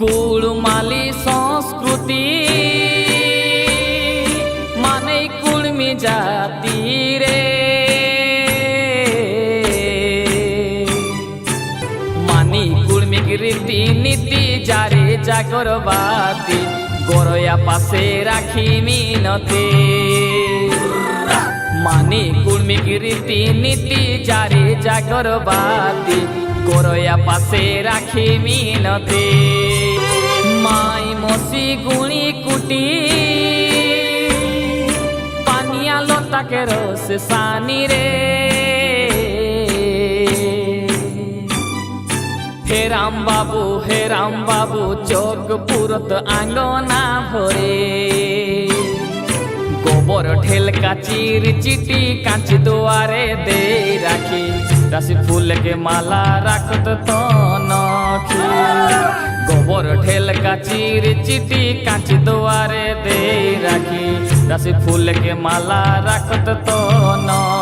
কুড়মালি সংস্কৃতি মানে কুড়মি জাতি রে, মানি কুড়মিক রীতি নীতি যারে জাগরবাতি গরয়া পাশে রাখি মিনতি। মানি কুড়মিক রীতি নীতি যারে জাগরবাতি গরয়া পাশে রাখি মিনতি। মাই মসি গুণি কুটি পানিয়া লতাকে রস সানি রে, হে রাম বাবু চোখ পুরত আঙ্গনা ভরে, গোবর ঢেল কাচির চিটি কাঁচ দুয়ারে দে রাখি, রাশি ফুল के माला राखत तनखी। गोबर ढेल काचिर चिटी कांच दुआरे दे राखी, राशि फूल के माला राखत तनखी।